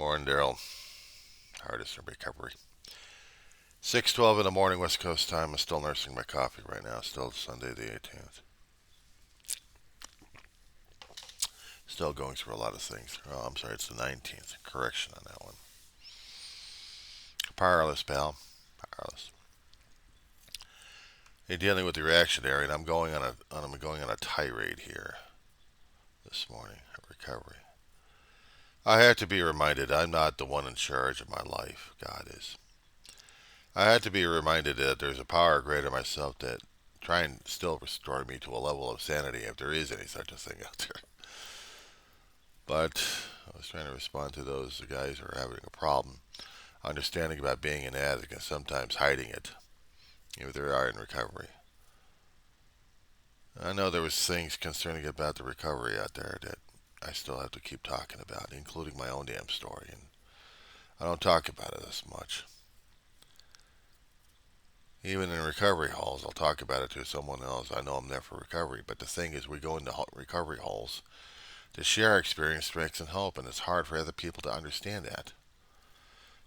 Morning, Daryl. Hardest in recovery. 6:12 in the morning, West Coast time. I'm still nursing my coffee right now. Still Sunday the 18th. Still going through a lot of things. Oh, I'm sorry, it's the 19th. Correction on that one. Powerless, pal. Powerless. You're dealing with the reactionary, and I'm going on a tirade here this morning of recovery. I have to be reminded I'm not the one in charge of my life. God is. I had to be reminded that there's a power greater than myself that try and still restore me to a level of sanity if there is any such a thing out there. But I was trying to respond to those guys who are having a problem, understanding about being an addict and sometimes hiding it, if they are in recovery. I know there was things concerning about the recovery out there that I still have to keep talking about, including my own damn story, and I don't talk about it as much. Even in recovery halls, I'll talk about it to someone else. I know I'm there for recovery, but the thing is, we go into recovery halls to share our experience, strengths, and hope, and it's hard for other people to understand that.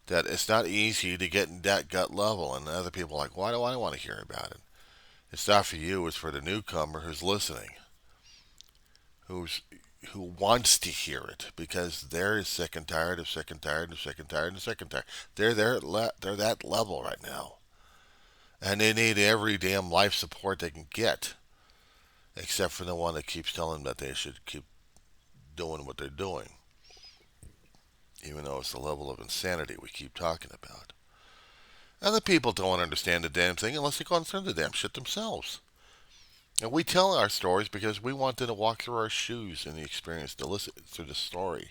That it's not easy to get in that gut level, and other people are like, why do I want to hear about it? It's not for you, it's for the newcomer who's listening, who's who wants to hear it because they're sick and tired of sick and tired of sick and tired and sick and tired. They're that level right now, and they need every damn life support they can get, except for the one that keeps telling them that they should keep doing what they're doing, even though it's the level of insanity we keep talking about. Other people don't understand the damn thing unless they go through the damn shit themselves. And we tell our stories because we want them to walk through our shoes in the experience to listen through the story.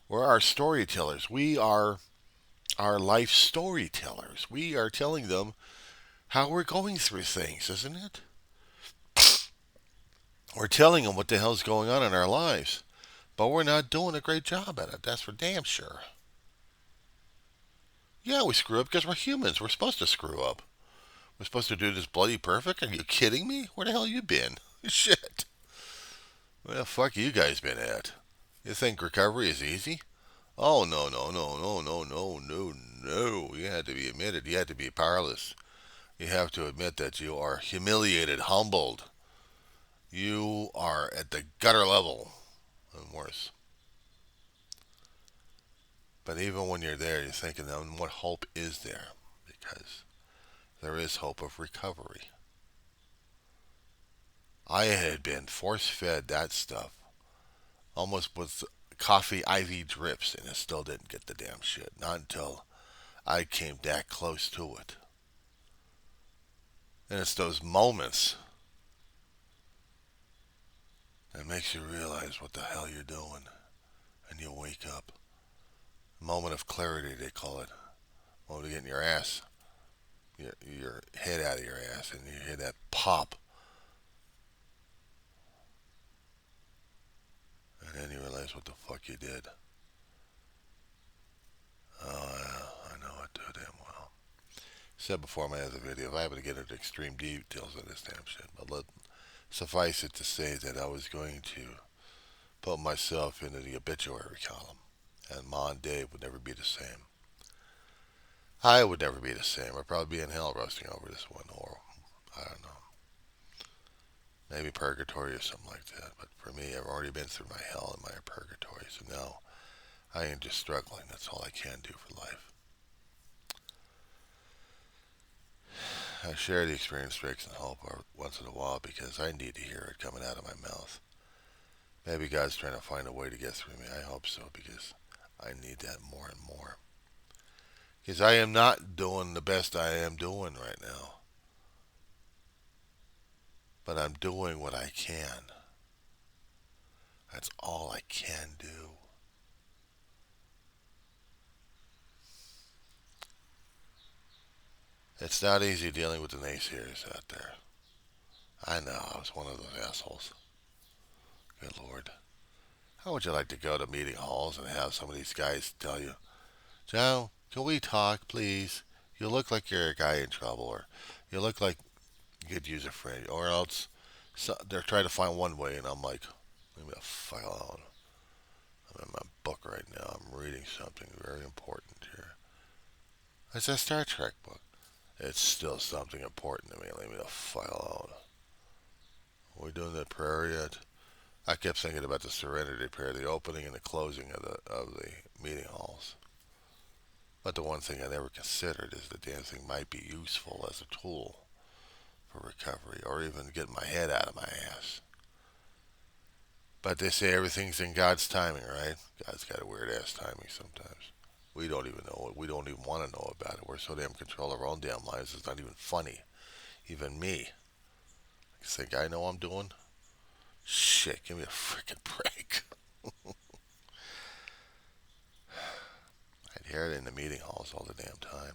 We're our storytellers. We are our life storytellers. We are telling them how we're going through things, isn't it? We're telling them what the hell's going on in our lives. But we're not doing a great job at it. That's for damn sure. Yeah, we screw up because we're humans. We're supposed to screw up. We're supposed to do this bloody perfect? Are you kidding me? Where the hell you been? Shit. Where the fuck you guys been at? You think recovery is easy? Oh, no, no, no, no, no, no, no, no. You had to be admitted. You had to be powerless. You have to admit that you are humiliated, humbled. You are at the gutter level and worse. But even when you're there, you're thinking, what hope is there? Because there is hope of recovery. I had been force fed that stuff almost with coffee IV drips, and it still didn't get the damn shit. Not until I came that close to it. And it's those moments that makes you realize what the hell you're doing, and you wake up. Moment of clarity, they call it. Moment of getting your ass, your head out of your ass, and you hear that pop, and then you realize what the fuck you did. Oh, yeah, I know it too damn well. Said before in my other video, if I happen to get into extreme details of this damn shit, but suffice it to say that I was going to put myself into the obituary column, and Ma and Dave would never be the same. I would never be the same. I'd probably be in hell roasting over this one, or I don't know, maybe purgatory or something like that. But for me, I've already been through my hell and my purgatory, so now I am just struggling. That's all I can do for life. I share the experience, strengths, and hope once in a while because I need to hear it coming out of my mouth. Maybe God's trying to find a way to get through me. I hope so because I need that more and more. Because I am not doing the best I am doing right now. But I'm doing what I can. That's all I can do. It's not easy dealing with the naysayers out there. I know, I was one of those assholes. Good Lord. How would you like to go to meeting halls and have some of these guys tell you, Joe, can we talk, please? You look like you're a guy in trouble, or you look like you could use a friend, or else they're trying to find one way, and I'm like, leave me the fuck alone. I'm in my book right now. I'm reading reading something very important here. It's a Star Trek book. It's still something important to me. Leave me the file out. Are we doing the prayer yet? I kept thinking about the Serenity Prayer, the opening and the closing of the meeting halls. But the one thing I never considered is the damn thing might be useful as a tool for recovery, or even getting my head out of my ass. But they say everything's in God's timing, right? God's got a weird ass timing sometimes. We don't even know it. We don't even want to know about it. We're so damn control our own damn lives. It's not even funny. Even me. You think I know what I'm doing? Shit, give me a freaking break. I'd hear it in the meeting halls all the damn time.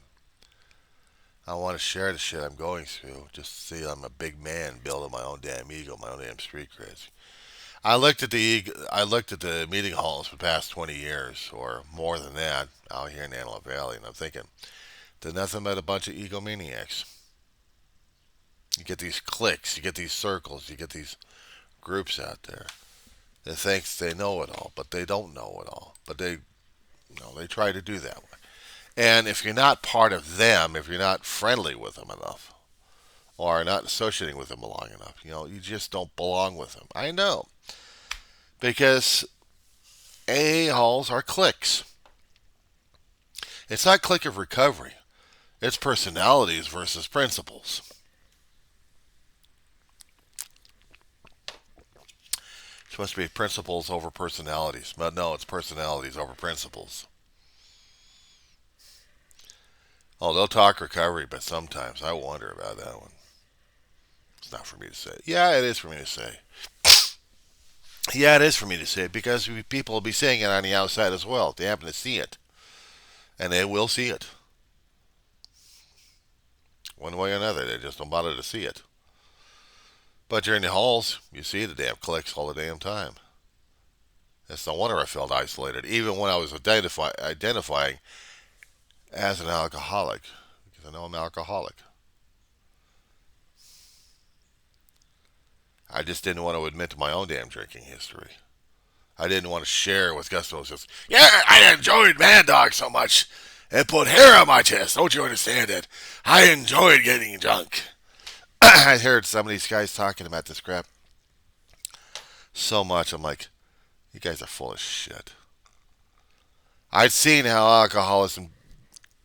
I want to share the shit I'm going through just to see I'm a big man building my own damn ego, my own damn street creds. I looked at the meeting halls for the past 20 years or more than that out here in Antelope Valley, and I'm thinking they're nothing but a bunch of egomaniacs. You get these cliques, you get these circles, you get these groups out there that thinks they know it all, but they don't know it all. But they try to do that way. And if you're not part of them, if you're not friendly with them enough, or not associating with them long enough, you just don't belong with them. I know. Because AA halls are cliques. It's not clique of recovery. It's personalities versus principles. It's supposed to be principles over personalities. But no, it's personalities over principles. Oh, they'll talk recovery, but sometimes I wonder about that one. It's not for me to say. Yeah, it is for me to say. Yeah, it is for me to say because people will be saying it on the outside as well. They happen to see it. And they will see it. One way or another. They just don't bother to see it. But during the halls, you see the damn cliques all the damn time. It's no wonder I felt isolated, even when I was identifying as an alcoholic, because I know I'm an alcoholic. I just didn't want to admit to my own damn drinking history. I didn't want to share with Gusto. Just, yeah, I enjoyed Mad Dog so much. It put hair on my chest. Don't you understand it? I enjoyed getting drunk. I heard some of these guys talking about this crap so much. I'm like, you guys are full of shit. I'd seen how alcoholism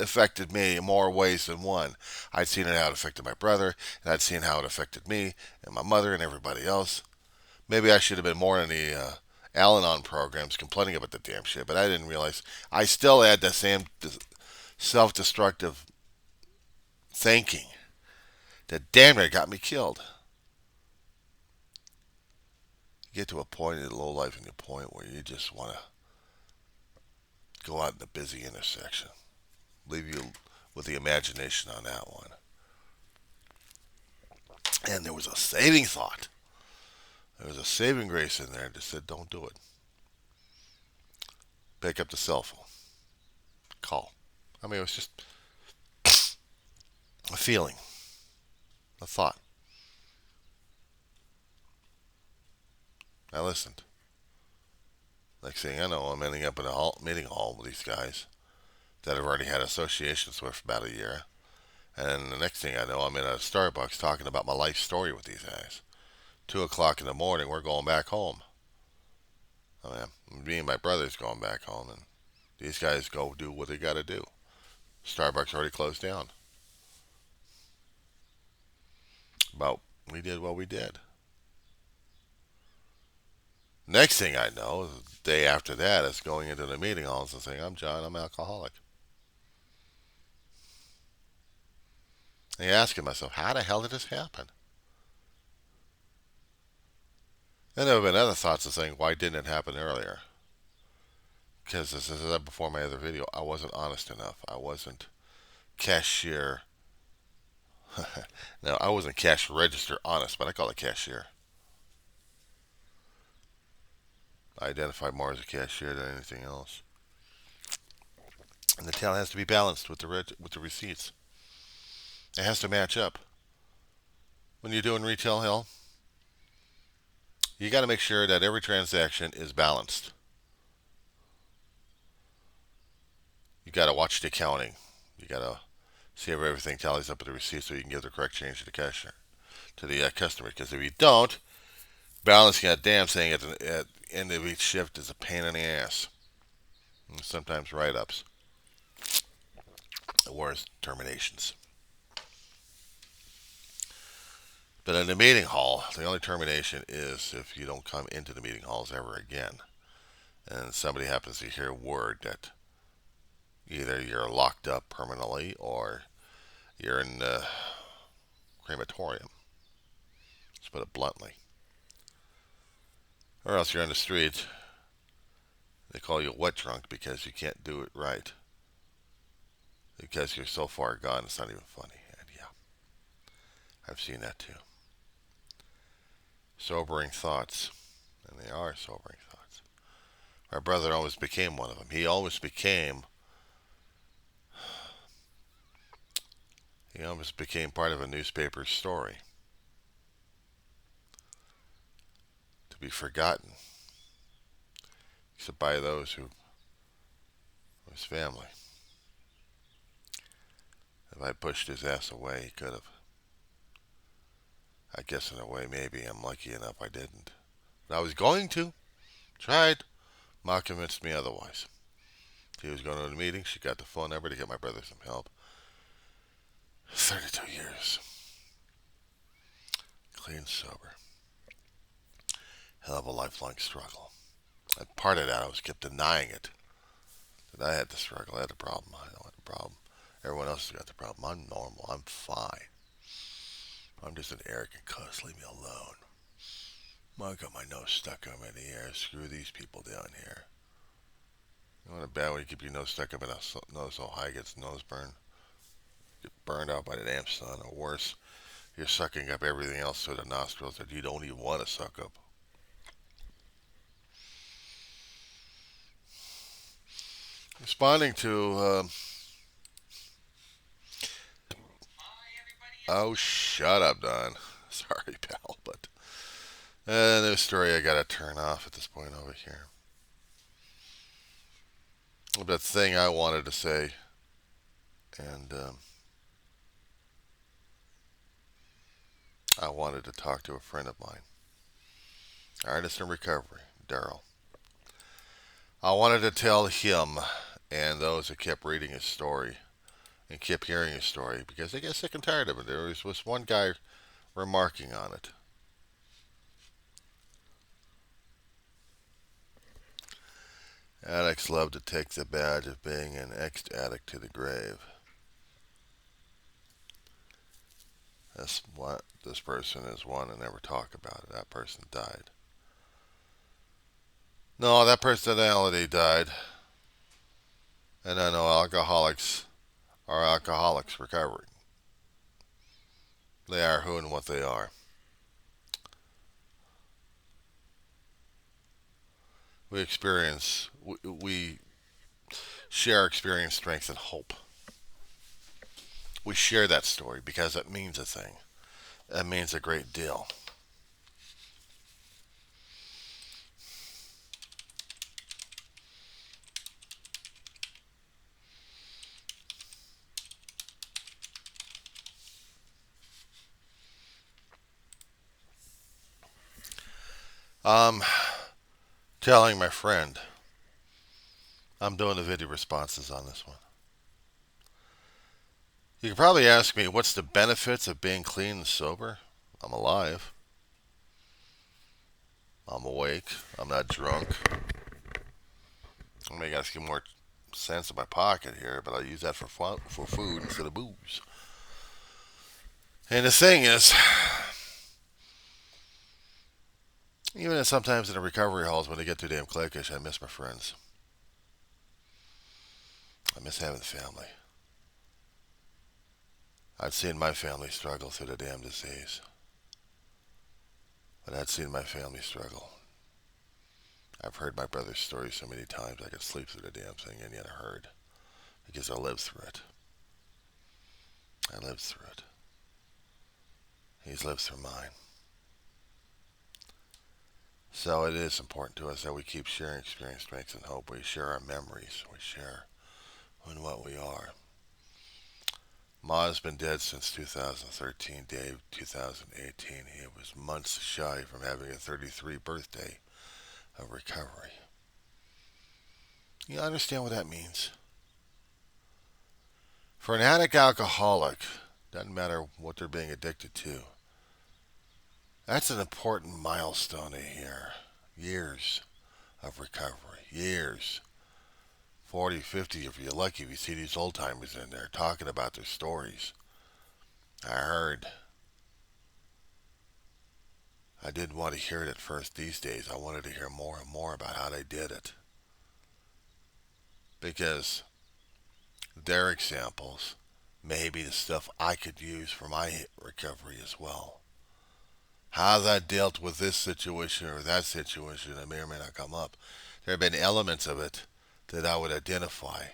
affected me in more ways than one. I'd seen how it affected my brother, and I'd seen how it affected me and my mother and everybody else. Maybe I should have been more in the Al-Anon programs complaining about the damn shit, but I didn't realize I still had that same self-destructive thinking that damn near got me killed. You get to a point in low life in your point where you just want to go out in the busy intersection. Leave you with the imagination on that one. And there was a saving thought. There was a saving grace in there that said, don't do it. Pick up the cell phone. Call. I mean, it was just a feeling, a thought. I listened. Next thing I know, I'm ending up in a meeting hall with these guys that I've already had associations with for about a year. And the next thing I know, I'm in a Starbucks talking about my life story with these guys. 2 o'clock in the morning, we're going back home. I mean, me and my brother's going back home, and these guys go do what they got to do. Starbucks already closed down. But we did what we did. Next thing I know, the day after that, is going into the meeting halls and saying, I'm John, I'm an alcoholic. And you're asking myself, how the hell did this happen? And there have been other thoughts of saying, why didn't it happen earlier? Because as I said before my other video, I wasn't honest enough. I wasn't cashier. No, I wasn't cash register honest, but I call it cashier. I identify more as a cashier than anything else. And the tale has to be balanced with the receipts. It has to match up. When you're doing retail hell, you got to make sure that every transaction is balanced. You got to watch the accounting. You got to see if everything tallies up with the receipt so you can give the correct change to the cashier, to the customer. Because if you don't, balancing that damn thing at the end of each shift is a pain in the ass. And sometimes write-ups or terminations. But in the meeting hall, the only termination is if you don't come into the meeting halls ever again. And somebody happens to hear word that either you're locked up permanently or you're in the crematorium. Let's put it bluntly. Or else you're on the street. They call you wet drunk because you can't do it right. Because you're so far gone, it's not even funny. And yeah, I've seen that too. Sobering thoughts. And they are sobering thoughts. My brother always became one of them. He almost became part of a newspaper story. To be forgotten. Except by those who his family. If I pushed his ass away, he could have. I guess in a way, maybe I'm lucky enough I didn't. But I was going to. Tried. Ma convinced me otherwise. He was going to the meeting. She got the phone number to get my brother some help. 32 years. Clean, sober. Hell of a lifelong struggle. And part of that, I was kept denying it. That I had the struggle. I had the problem. I don't have the problem. Everyone else has got the problem. I'm normal. I'm fine. I'm just an arrogant cuss. Leave me alone. I got my nose stuck up in the air. Screw these people down here. You know what a bad way to keep your nose stuck up in a nose so high it gets nose burn? Get burned out by the damn sun. Or worse, you're sucking up everything else through the nostrils that you don't even want to suck up. Responding to, oh, shut up, Don. Sorry, pal, but no story I gotta turn off at this point over here. That thing I wanted to say, and I wanted to talk to a friend of mine, artist in recovery, Daryl. I wanted to tell him and those that kept reading his story and kept hearing his story because they get sick and tired of it. There was one guy remarking on it. Addicts love to take the badge of being an ex-addict to the grave. That's what this person is one and never talk about it. That person died. No, that personality died. And I know alcoholics are alcoholics recovering. They are who and what they are. We share experience, strength, and hope. We share that story because it means a thing. It means a great deal. I'm telling my friend I'm doing the video responses on this one. You could probably ask me what's the benefits of being clean and sober? I'm alive. I'm awake. I'm not drunk. I may got to get more cents in my pocket here, but I'll use that for food instead of booze. And the thing is, even sometimes in the recovery halls when they get too damn cliquish, I miss my friends. I miss having the family. I'd seen my family struggle through the damn disease. But I'd seen my family struggle. I've heard my brother's story so many times I could sleep through the damn thing, and yet I heard. Because I lived through it. I lived through it. He's lived through mine. So it is important to us that we keep sharing experience, strengths, and hope. We share our memories. We share in what we are. Ma's been dead since 2013. Dave, 2018. He was months shy from having a 33 birthday of recovery. You understand what that means? For an addict alcoholic, doesn't matter what they're being addicted to, that's an important milestone to hear. Years of recovery. Years. 40, 50 if you're lucky if you see these old timers in there talking about their stories. I heard. I didn't want to hear it at first these days. I wanted to hear more and more about how they did it. Because their examples may be the stuff I could use for my recovery as well. How that dealt with this situation or that situation that may or may not come up. There have been elements of it that I would identify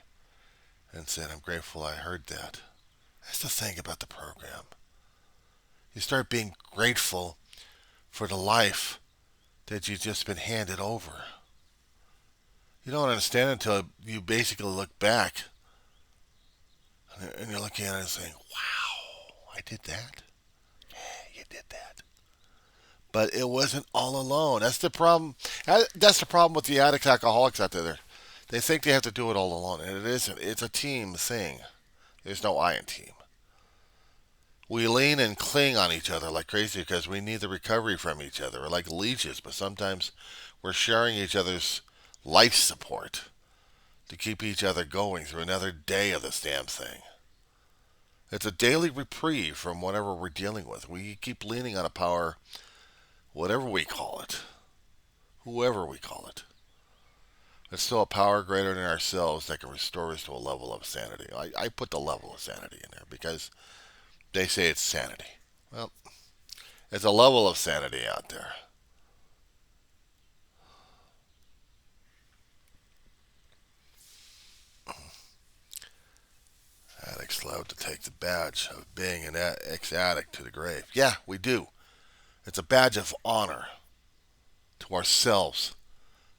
and said, I'm grateful I heard that. That's the thing about the program. You start being grateful for the life that you've just been handed over. You don't understand until you basically look back and you're looking at it and saying, wow, I did that. Yeah, you did that. But it wasn't all alone. That's the problem. That's the problem with the addicts, alcoholics out there. They think they have to do it all alone, and it isn't. It's a team thing. There's no I in team. We lean and cling on each other like crazy because we need the recovery from each other. We're like leeches, but sometimes we're sharing each other's life support to keep each other going through another day of this damn thing. It's a daily reprieve from whatever we're dealing with. We keep leaning on a power, whatever we call it, whoever we call it. It's still a power greater than ourselves that can restore us to a level of sanity. I put the level of sanity in there because they say it's sanity. Well, there's a level of sanity out there. Addicts love to take the badge of being an ex-addict to the grave. Yeah, we do. It's a badge of honor to ourselves,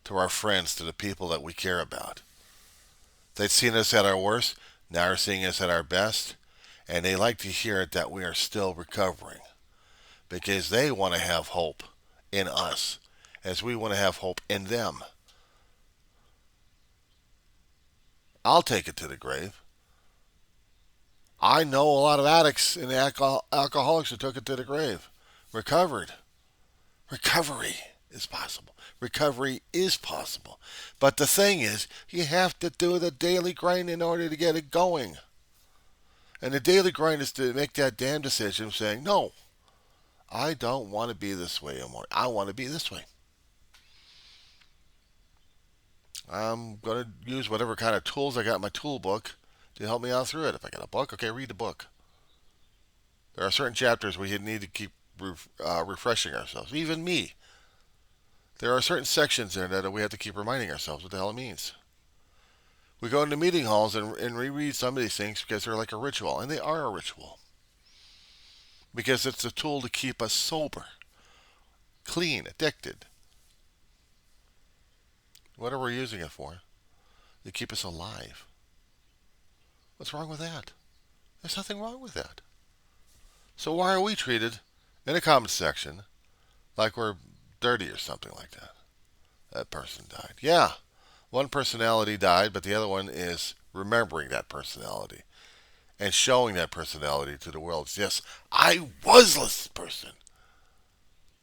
to our friends, to the people that we care about. They've seen us at our worst, now they're seeing us at our best, and they like to hear it that we are still recovering because they want to have hope in us as we want to have hope in them. I'll take it to the grave. I know a lot of addicts and alcoholics who took it to the grave, recovered. Recovery is possible. Recovery is possible. But the thing is, you have to do the daily grind in order to get it going. And the daily grind is to make that damn decision of saying, no, I don't want to be this way anymore. I want to be this way. I'm going to use whatever kind of tools I got in my tool book to help me out through it. If I got a book, okay, read the book. There are certain chapters we need to keep refreshing ourselves. Even me. There are certain sections there that we have to keep reminding ourselves what the hell it means. We go into meeting halls and reread some of these things because they're like a ritual, and they are a ritual. Because it's a tool to keep us sober, clean, addicted. Whatever we're using it for, to keep us alive. What's wrong with that? There's nothing wrong with that. So why are we treated in a comment section like we're dirty or something like that? That person died. Yeah, one personality died, but the other one is remembering that personality and showing that personality to the world. Yes, I was this person.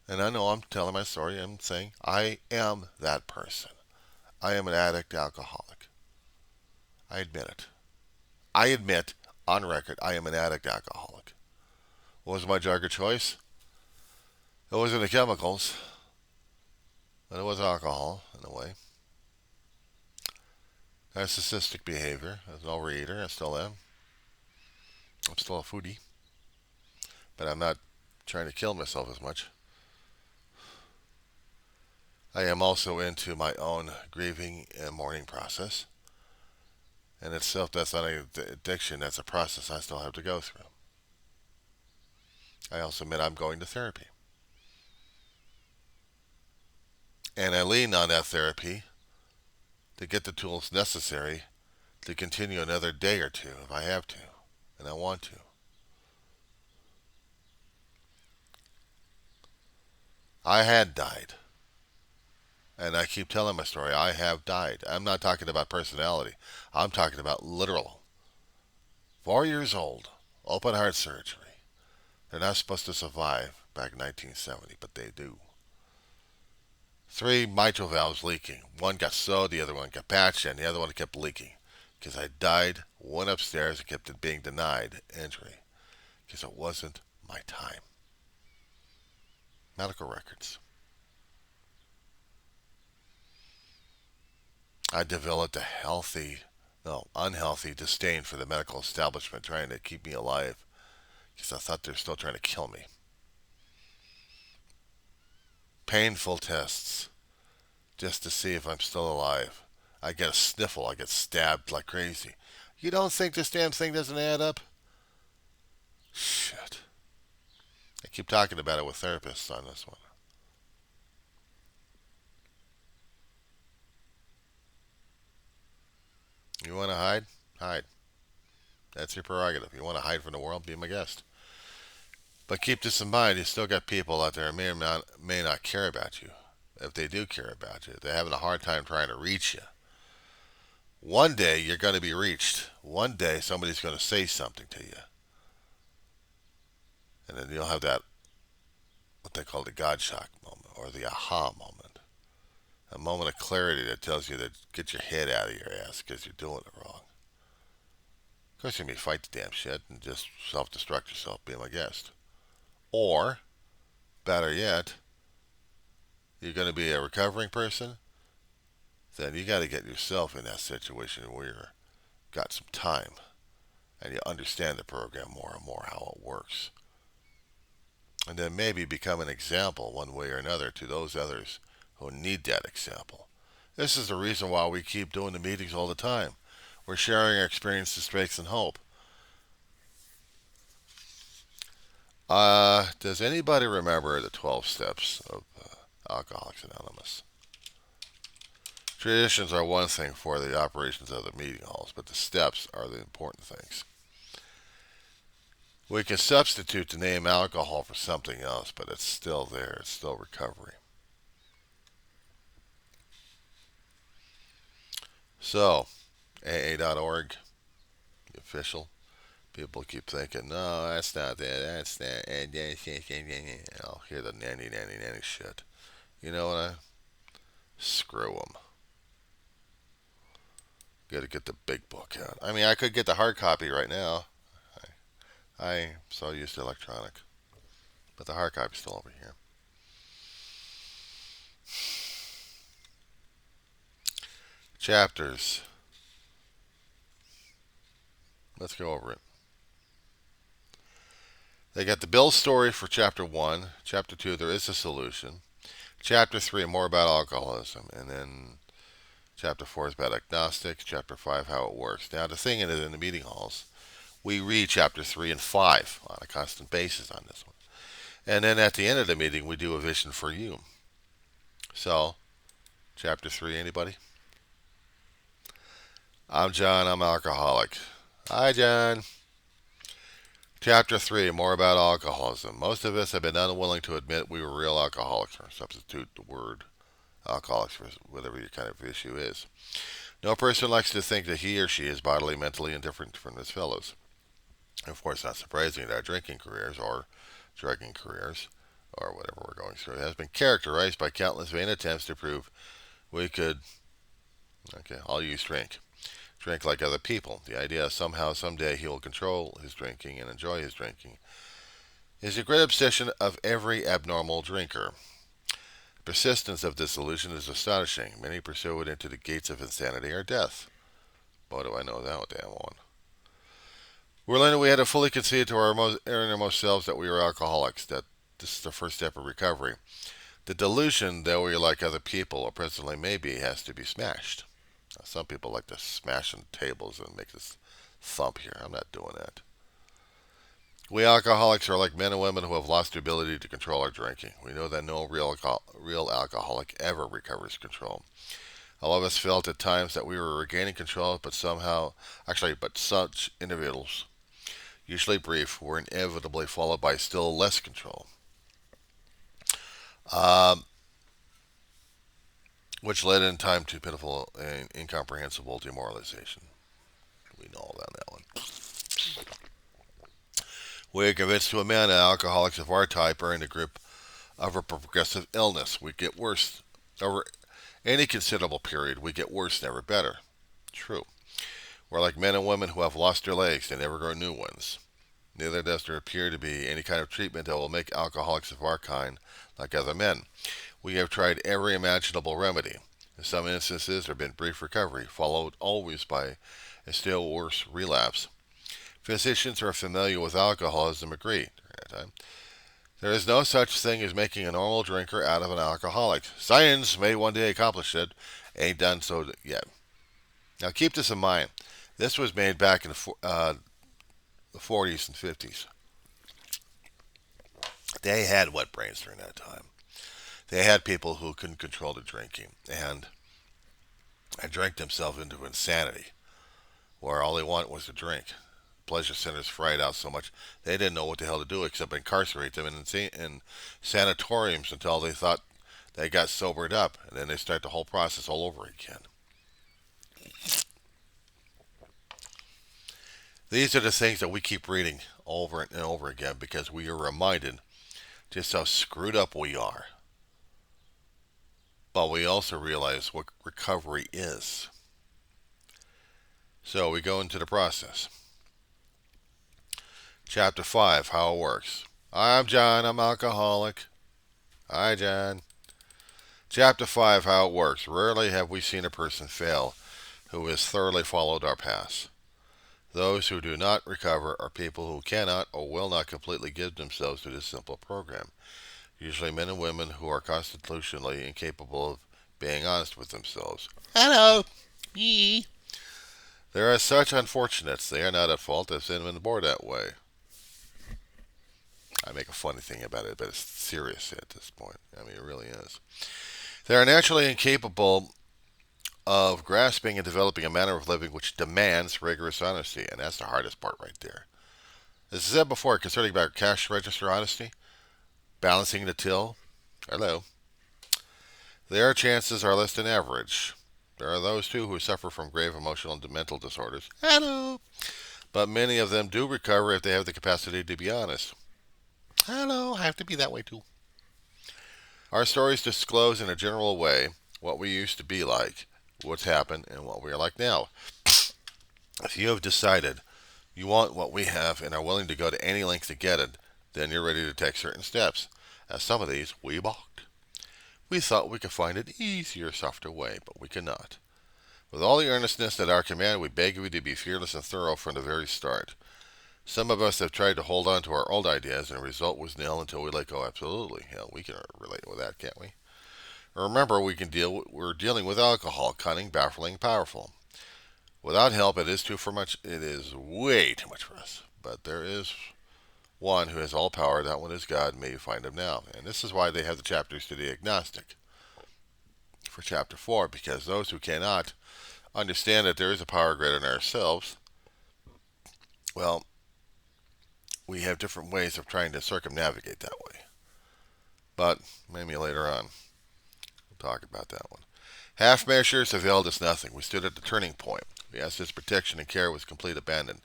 And I know I'm telling my story. I'm saying I am that person. I am an addict alcoholic. I admit it. I admit on record I am an addict alcoholic. What was my drug of choice? It wasn't the chemicals, but it was alcohol in a way. Narcissistic behavior. I was an overeater. I still am. I'm still a foodie. But I'm not trying to kill myself as much. I am also into my own grieving and mourning process. And itself, that's not an addiction. That's a process I still have to go through. I also admit I'm going to therapy. And I lean on that therapy to get the tools necessary to continue another day or two if I have to, and I want to. I had died. And I keep telling my story. I have died. I'm not talking about personality. I'm talking about literal. 4 years old, open heart surgery. They're not supposed to survive back in 1970, but they do. Three mitral valves leaking. One got sewed, the other one got patched, and the other one kept leaking. Because I died, went upstairs, and kept being denied entry. Because it wasn't my time. Medical records. I developed a unhealthy disdain for the medical establishment trying to keep me alive because I thought they were still trying to kill me. Painful tests just to see if I'm still alive. I get a sniffle. I get stabbed like crazy. You don't think this damn thing doesn't add up? Shit. I keep talking about it with therapists on this one. You want to hide? Hide. That's your prerogative. You want to hide from the world? Be my guest. But keep this in mind, you still got people out there who may not care about you. If they do care about you, they're having a hard time trying to reach you. One day you're going to be reached. One day somebody's going to say something to you. And then you'll have that, what they call the God shock moment, or the aha moment. A moment of clarity that tells you to get your head out of your ass because you're doing it wrong. Of course, you may fight the damn shit and just self-destruct yourself, be my guest. Or, better yet, you're going to be a recovering person, then you got to get yourself in that situation where you've got some time and you understand the program more and more, how it works. And then maybe become an example one way or another to those others who need that example. This is the reason why we keep doing the meetings all the time. We're sharing our experiences, strengths, and hope. Does anybody remember the 12 steps of Alcoholics Anonymous? Traditions are one thing for the operations of the meeting halls, but the steps are the important things. We can substitute the name alcohol for something else, but it's still there. It's still recovery. So, AA.org, the official. People keep thinking, no, that's not that. That's that. I'll hear the nanny shit. You know what? Screw them. Got to get the big book out. I mean, I could get the hard copy right now. I'm so used to electronic. But the hard copy's still over here. Chapters. Let's go over it. They got the Bill story for Chapter 1. Chapter 2, there is a solution. Chapter 3, more about alcoholism. And then Chapter 4 is about agnostics. Chapter 5, how it works. Now, the thing is, in the meeting halls, we read Chapter 3 and 5 on a constant basis on this one. And then at the end of the meeting, we do a vision for you. So, Chapter 3, anybody? I'm John, I'm alcoholic. Hi, John. Chapter 3, more about alcoholism. Most of us have been unwilling to admit we were real alcoholics, or substitute the word alcoholics for whatever your kind of issue is. No person likes to think that he or she is bodily, mentally indifferent from his fellows. Of course, not surprising that our drinking careers, or drugging careers, or whatever we're going through, has been characterized by countless vain attempts to prove we could, I'll use drink like other people. The idea somehow, someday he will control his drinking and enjoy his drinking is a great obsession of every abnormal drinker. Persistence of this illusion is astonishing. Many pursue it into the gates of insanity or death. Boy, do I know that damn one. We're learning we had to fully concede to our innermost selves that we were alcoholics, that this is the first step of recovery. The delusion that we're like other people, or presently maybe, has to be smashed. Some people like to smash on tables and make this thump here. I'm not doing that. We alcoholics are like men and women who have lost the ability to control our drinking. We know that no real alcoholic ever recovers control. All of us felt at times that we were regaining control, but such individuals, usually brief, were inevitably followed by still less control, um, which led in time to pitiful and incomprehensible demoralization. We know all that one. We are convinced to a man that alcoholics of our type are in the grip of a progressive illness. We get worse over any considerable period. We get worse, never better. True. We're like men and women who have lost their legs; they never grow new ones. Neither does there appear to be any kind of treatment that will make alcoholics of our kind like other men. We have tried every imaginable remedy. In some instances, there have been brief recovery, followed always by a still worse relapse. Physicians who are familiar with alcoholism agree. There is no such thing as making a normal drinker out of an alcoholic. Science may one day accomplish it, ain't done so yet. Now keep this in mind. This was made back in the 40s and 50s. They had wet brains during that time. They had people who couldn't control the drinking and drank themselves into insanity, where all they wanted was to drink. Pleasure centers fried out so much they didn't know what the hell to do except incarcerate them in sanatoriums until they thought they got sobered up, and then they start the whole process all over again. These are the things that we keep reading over and over again because we are reminded just how screwed up we are. But we also realize what recovery is. So we go into the process. Chapter 5, How It Works. I'm John, I'm alcoholic. Hi, John. Chapter 5, How It Works. Rarely have we seen a person fail who has thoroughly followed our paths. Those who do not recover are people who cannot or will not completely give themselves to this simple program. Usually men and women who are constitutionally incapable of being honest with themselves. Hello, me. There are such unfortunates. They are not at fault. They've been born that way. I make a funny thing about it, but it's serious at this point. I mean, it really is. They are naturally incapable of grasping and developing a manner of living which demands rigorous honesty, and that's the hardest part right there. As I said before, concerning about cash register honesty, balancing the till. Hello. Their chances are less than average. There are those too who suffer from grave emotional and mental disorders. Hello. But many of them do recover if they have the capacity to be honest. Hello, I have to be that way too. Our stories disclose in a general way what we used to be like, what's happened, and what we are like now. If you have decided you want what we have and are willing to go to any length to get it, then you're ready to take certain steps. As some of these, we balked. We thought we could find an easier, softer way, but we cannot. With all the earnestness at our command, we beg you to be fearless and thorough from the very start. Some of us have tried to hold on to our old ideas, and the result was nil until we let go. Absolutely, hell, we can relate with that, can't we? Remember, we're dealing with alcohol, cunning, baffling, powerful. Without help, it is too for much. It is way too much for us. But there is one who has all power. That one is God. May you find him now. And this is why they have the chapters to the agnostic for chapter 4, because those who cannot understand that there is a power greater than ourselves, well, we have different ways of trying to circumnavigate that way. But maybe later on, we'll talk about that one. Half measures availed us nothing. We stood at the turning point. We asked his protection and care was complete abandon.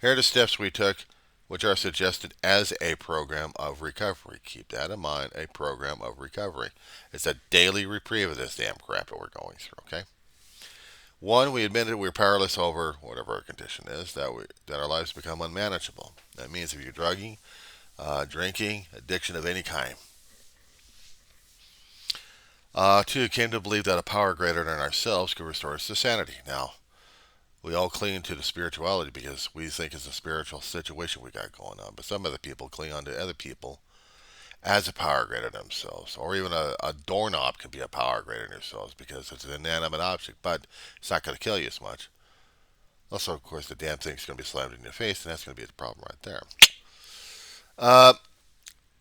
Here are the steps we took, which are suggested as a program of recovery. Keep that in mind, a program of recovery. It's a daily reprieve of this damn crap that we're going through, okay? One, we admitted we're powerless over whatever our condition is, that our lives become unmanageable. That means if you're drugging, drinking, addiction of any kind. Two, came to believe that a power greater than ourselves could restore us to sanity. Now, we all cling to the spirituality because we think it's a spiritual situation we got going on. But some other people cling on to other people as a power greater than themselves. Or even a doorknob can be a power greater than themselves because it's an inanimate object, but it's not going to kill you as much. Also, of course, the damn thing's going to be slammed in your face, and that's going to be the problem right there. Uh,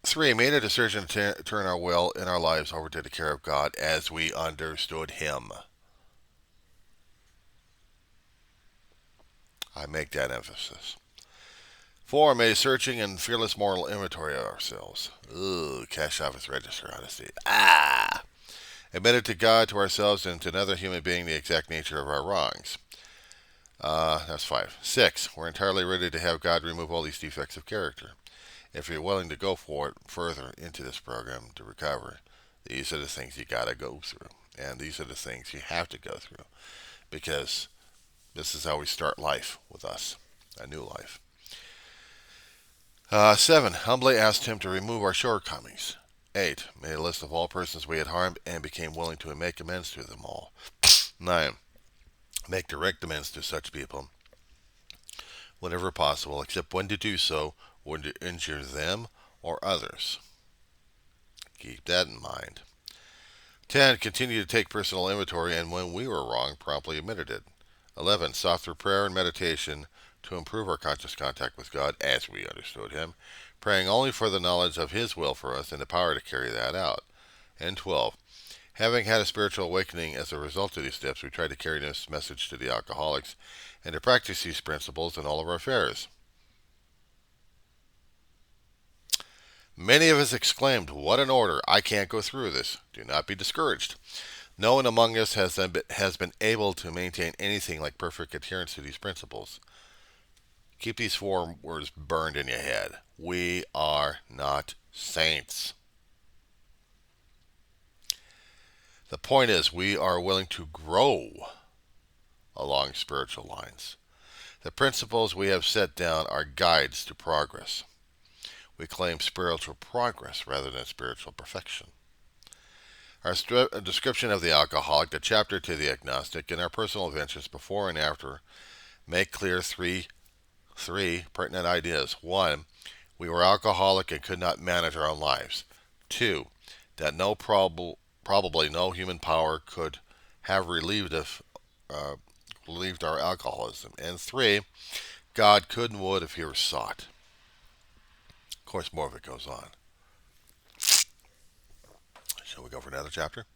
Three, made a decision to turn our will and our lives over to the care of God as we understood Him. I make that emphasis. 4. Made a searching and fearless moral inventory of ourselves. Ooh, cash office register honesty. Admitted to God, to ourselves, and to another human being the exact nature of our wrongs. That's 5. 6. We're entirely ready to have God remove all these defects of character. If you're willing to go for it further into this program to recover, these are the things you gotta go through. And these are the things you have to go through. Because this is how we start life with us. A new life. 7. Humbly asked him to remove our shortcomings. 8. Made a list of all persons we had harmed and became willing to make amends to them all. 9. Make direct amends to such people whenever possible, except when to do so would to injure them or others. Keep that in mind. 10. Continue to take personal inventory and when we were wrong, promptly admitted it. 11. Sought through prayer and meditation to improve our conscious contact with God as we understood Him, praying only for the knowledge of His will for us and the power to carry that out. And 12. Having had a spiritual awakening as a result of these steps, we try to carry this message to the alcoholics and to practice these principles in all of our affairs. Many of us exclaimed, "What an order! I can't go through this." Do not be discouraged. No one among us has been able to maintain anything like perfect adherence to these principles. Keep these 4 words burned in your head. We are not saints. The point is, we are willing to grow along spiritual lines. The principles we have set down are guides to progress. We claim spiritual progress rather than spiritual perfection. Our description of the alcoholic, the chapter to the agnostic, and our personal adventures before and after make clear three pertinent ideas. 1. We were alcoholic and could not manage our own lives. 2. That probably no human power could have relieved our alcoholism. And 3. God could and would if He were sought. Of course, more of it goes on. Shall we go for another chapter?